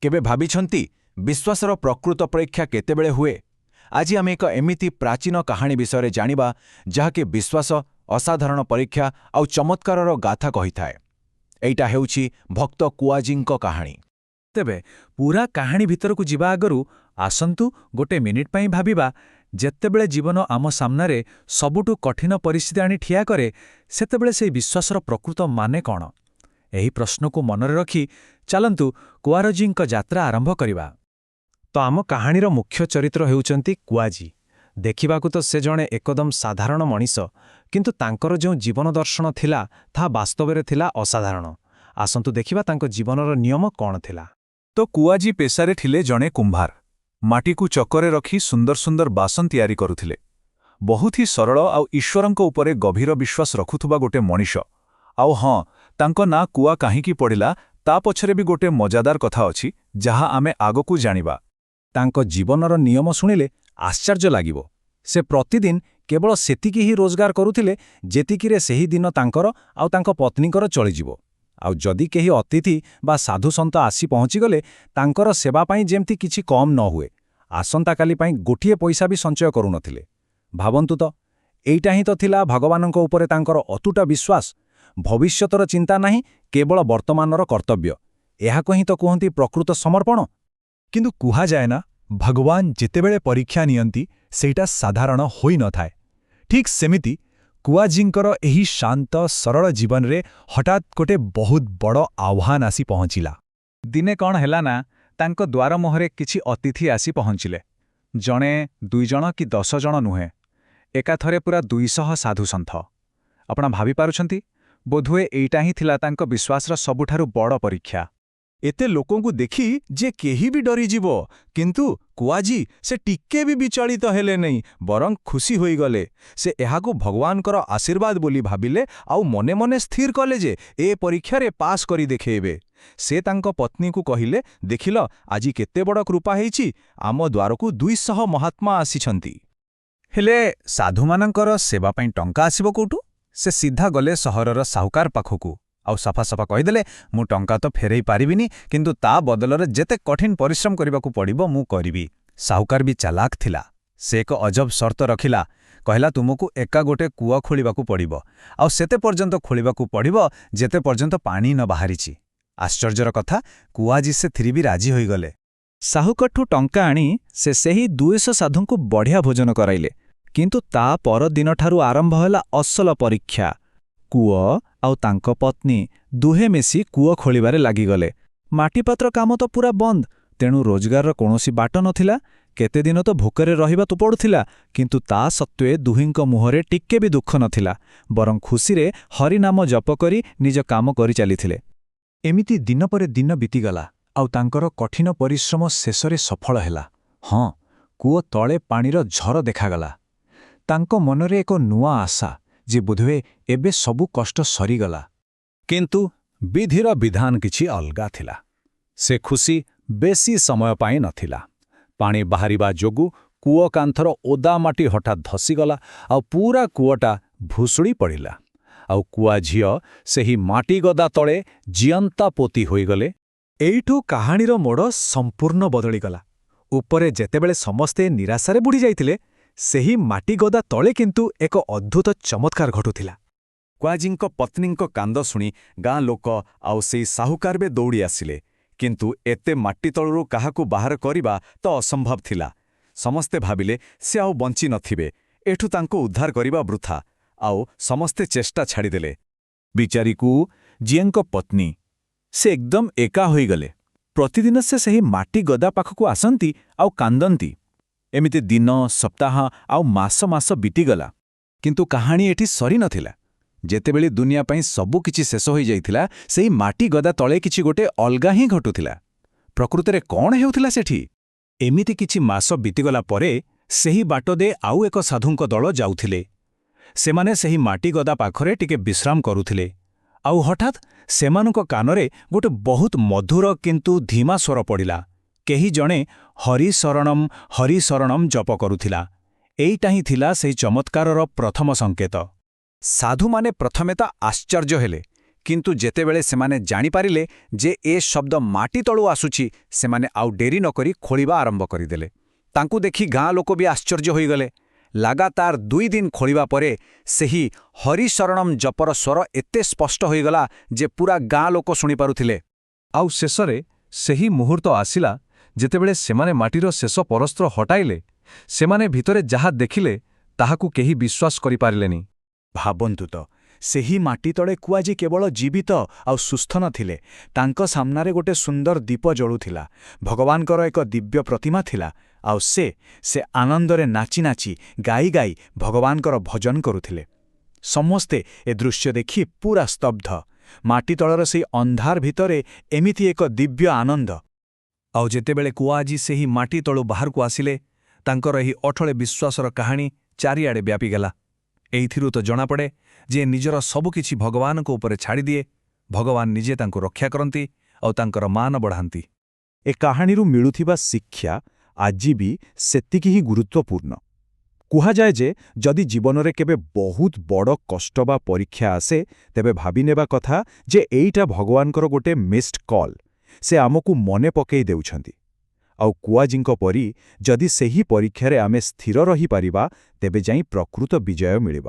केबे भाबिछंती विश्वासर प्रकृत परीक्षा केतेबेले हुए? आज आम एक एमिति प्राचीन कहानी विषय जानिबा जहाँकि विश्वास असाधारण परीक्षा आउ चमत्कारर गाथा कही थाए। एइटा हेउछि भक्त कुआजींको कहानी। तेबे पूरा कहानी भितरकू जिबा आगरू आसंतु गोटे मिनिट पाई भाबिबा जेतेबेले जीवन आम सामनारे सबुठु कठिन परिस्थिति आनी ठिया करे सेतेबेले सेई विश्वासर प्रकृत माने कौन? एही प्रश्नकू मनरे रखी चलंतु कुआरजींको यात्रा आरंभ करिबा। तो आम कहानीर मुख्य चरित्र हेउचंती कुआजी। देखिबाकू तो से जणे एकदम साधारण मनीष, किंतु तांकर जो जीवन दर्शन थिला ता वास्तवरे थिला असाधारण। आसंतु देखिबा तांको जीवनर नियम कौन थिला। तो कुआजी पेशारे थिले जणे कुंभार। माटीकू चकरे रखी सुंदर सुंदर बासन तैयारी करुथिले। बहुत ही सरल आउ ईश्वरंको उपरे गभीर विश्वास रखुथुबा गोटे मनीष। आउ हाँ, तांको ना कुआ काहींकी पड़िला ता पछरे भी गोटे मजादार कथा अछि जहा आमे आगकू जानिबा। तांको जीवनर नियम शुणिले आश्चर्य लागिबो। से प्रतिदिन केवल सेतिकी ही रोजगार करुथिले जेतिकिरे सेही दिन तांकर आउ तांको पत्नीकर चलिजिबो। आउ जदि केही अतिथि बा साधु सन्त आसी पहुँचीगले तांकर सेवा पाई जेमती किछि कम न हुए। आसंताकाली पाई गोटिए पैसा भी संचय करुनथिले। भाबन्तु तो एइटा ही तो थिला भगवानंको उपरे तांकर अतुट विश्वास। भविष्यतर चिंता नाही, केवल वर्तमानर कर्तव्य। एहाको ही तो कहंती प्रकृत समर्पण। किंतु कुहा जाए ना, भगवान जेतेबेले परीक्षा नियंती सेटा साधारण होई न थाए। ठीक सेमिति कुआजींकर एही शांत सरल जीवन रे हठात गोटे बहुत बड़ आह्वान आसी पहुंचिला। दिने कौन हेला ना, तांको द्वार मुहरे किछि अतिथि आसी पहुंचिले। जणे 2 जण कि 10 जण नुहे, एकाथरे पूरा 200 साधु सन्थ। अपना भावी पारुछंती, बोधुए एइटा ही थिला तांको विश्वासर सबुठारु बड़ परीक्षा। एते लोकोंकु देखि जे केही भी डरी जीवो, किंतु कुआजी से टिके भी विचलित हेले नहीं, बरं खुशी होई गले। से एहाकु भगवानकर आशीर्वाद बोली भाबिले आउ मने मने स्थिर कले जे ए परीक्षा रे पास करी देखेबे। से तांको पत्नी को कहिले, देखिल आजी केते बड़ कृपा हेइछि, आम द्वारकू 200 महात्मा आसीछंती। हेले साधुमानंकर सेवा पाई टंका आसीबो कोठु? से सीधा गले सहरर साहुकार पाखकू आउ सफा सफा कहीदेले, मु टंका तो फेरई पारिबिनी, किंतु ता बदलरे जेते कठिन परिश्रम करबाकू पड़िबो मु करिबी। साहुकार भी चालाक थिला। से एक अजब शर्त रखिला। कहला, तुमको एका गोटे कूआ खोलिबाकू पड़िबो आउ सेते पर्यंत खोलिबाकू पड़िबो जेते पर्यंत पानी न बाहरिछि। आश्चर्यर कथा, कुआजी से थिरी भी राजी होई गले। साहुकठू टंका आनी से सेही 200 साधुंकू बढ़िया भोजन कराइले। किंतु ता पर दिनठारु आरंभ होला असल परीक्षा। कूओ आउ तांको पत्नी दुहे मिसी कूओ खोलिबारे लागिगले। माटीपात्र काम तो पूरा बंद, तेणु रोजगार कोनोसी बाट नथिला। केते दिन तो भोकरे रहिबा तो पड़ुथिला, किंतु ता सत्वे दुहिंको मुहरे टिक्के भी दुख नथिला, बरं खुशीरे हरिनाम जप करी निज काम करि चलिथिले। एमिति दिन परे दिन बीतीगला आउ तांकर कठिन परिश्रम शेषरे सफल हेला। हाँ, कूओ तळे पाणीर झर देखागला। तांको मनरे एक नुआ आशा जे बोधुए एबे सबु कष्ट सरीगला। किंतु विधिर विधान किछि अलगा थिला। से खुशी बेसी समय पाई नथिला। पानी बाहरिबा जोगु कूओ कांथर ओदा माटी हठात धसीगला आउ पूरा कूओटा भुसुड़ी पड़िला। आउ कुआ झियो सेही माटी गदा तळे जियंता पोती होईगले। एइठू कहानीर मोड़ संपूर्ण बदलिगला। उपरे जेतेबेले समस्ते निराशारे बुड़ी जाइतिले, सेही माटी गदा तळे किंतु एक अद्भुत चमत्कार घटुथिला। कुआजींको पत्नींको कांद शुणी गाँ लोक आउ सेही साहुकार बे दौड़ी आसिले, किंतु एते माटी तळरू काहाकू बाहर करिबा तो असंभव थिला। समस्ते भाबिले से आउ बंची नथिबे, एठू तांको उद्धार करिबा वृथा, आउ समस्ते चेष्टा छाड़ीदेले। बिचारीकू जियंको पत्नी से एकदम एका होईगले। प्रतिदिन से सेही माटी गदा पाखकू आसंती आउ कांदंती। एमिति दिन सप्ताह आउ मास मास बीतीगला, किंतु कहानी एठी सरी नथिला। जेतेबेले दुनिया पाई सबु किछि शेष होई जाइथिला, सेही माटी गदा तळे किछि गोटे अलगा ही घटुथिला। प्रकृतरे कौन हेउथिला सेठी? एमिति किछि मास बीतीगला परे सेही बाट दे आउ एक साधुंको दल जाउथिले। सेमाने सेही माटी गदा पाखरे टिके विश्राम करुथिले। आउ हठात सेमानंको कानरे गोटे बहुत मधुर किंतु धीमा स्वर पड़िला। केही जणे हरि शरणम जप करुथिला। एइटा ही थिला सेही चमत्कारर प्रथम संकेत। साधु माने प्रथमे तो आश्चर्य हेले, କିନ୍ତୁ ଯେତେବେଳେ ସେମାନେ ଜାଣିପାରିଲେ ଯେ ଏ ଶବ୍ଦ ମାଟି ତଳୁ ଆସୁଛି ସେମାନେ ଆଉ ଡେରି ନ କରି ଖୋଳିବା ଆରମ୍ଭ କରିଦେଲେ। ତାଙ୍କୁ ଦେଖି ଗାଁ ଲୋକ ବି ଆଶ୍ଚର୍ଯ୍ୟ ହୋଇଗଲେ। ଲାଗାତାର 2 ଦିନ ଖୋଳିବା ପରେ ସେହି ହରିଶରଣମ୍ ଜପର ସ୍ୱର ଏତେ ସ୍ପଷ୍ଟ ହୋଇଗଲା ଯେ ପୂରା ଗାଁ ଲୋକ ଶୁଣିପାରୁଥିଲେ। ଆଉ ଶେଷରେ ସେହି ମୁହୂର୍ତ୍ତ ଆସିଲା ଯେତେବେଳେ ସେମାନେ ମାଟିର ଶେଷ ପରସ୍ତ୍ର ହଟାଇଲେ। ସେମାନେ ଭିତରେ ଯାହା ଦେଖିଲେ ତାହାକୁ କେହି ବିଶ୍ୱାସ କରିପାରିଲେନି। ଭାବନ୍ତୁ ତ, ସେହି ମାଟି ତଳେ କୁଆଜି କେବଳ ଜୀବିତ ଆଉ ସୁସ୍ଥ ନଥିଲେ, ତାଙ୍କ ସାମ୍ନାରେ ଗୋଟେ ସୁନ୍ଦର ଦୀପ ଜଳୁଥିଲା, ଭଗବାନଙ୍କର ଏକ ଦିବ୍ୟ ପ୍ରତିମା ଥିଲା, ଆଉ ସେ ଆନନ୍ଦରେ ନାଚି ନାଚି ଗାଇ ଗାଇ ଭଗବାନଙ୍କର ଭଜନ କରୁଥିଲେ। ସମସ୍ତେ ଏ ଦୃଶ୍ୟ ଦେଖି ପୂରା ସ୍ତବ୍ଧ। ମାଟି ତଳର ସେହି ଅନ୍ଧାର ଭିତରେ ଏମିତି ଏକ ଦିବ୍ୟ ଆନନ୍ଦ। ଆଉ ଯେତେବେଳେ କୁଆଜି ସେହି ମାଟି ତଳୁ ବାହାରକୁ ଆସିଲେ, ତାଙ୍କର ଏହି ଅଠଳେ ବିଶ୍ୱାସର କାହାଣୀ ଚାରିଆଡ଼େ ବ୍ୟାପିଗଲା। ଏଇଥିରୁ ତ ଜଣାପଡ଼େ ଯେ ନିଜର ସବୁକିଛି ଭଗବାନଙ୍କ ଉପରେ ଛାଡ଼ିଦିଏ, ଭଗବାନ ନିଜେ ତାଙ୍କୁ ରକ୍ଷା କରନ୍ତି ଆଉ ତାଙ୍କର ମାନ ବଢ଼ାନ୍ତି। ଏ କାହାଣୀରୁ ମିଳୁଥିବା ଶିକ୍ଷା ଆଜି ବି ସେତିକି ହିଁ ଗୁରୁତ୍ୱପୂର୍ଣ୍ଣ। କୁହାଯାଏ ଯେ ଯଦି ଜୀବନରେ କେବେ ବହୁତ ବଡ଼ କଷ୍ଟ ବା ପରୀକ୍ଷା ଆସେ, ତେବେ ଭାବିନେବା କଥା ଯେ ଏଇଟା ଭଗବାନଙ୍କର ଗୋଟେ ମିସ୍ଡ କଲ୍। ସେ ଆମକୁ ମନେ ପକେଇ ଦେଉଛନ୍ତି। ଆଉ କୁଆଜିଙ୍କ ପରି ଯଦି ସେହି ପରୀକ୍ଷାରେ ଆମେ ସ୍ଥିର ରହିପାରିବା, ତେବେ ଯାଇ ପ୍ରକୃତ ବିଜୟ ମିଳିବ।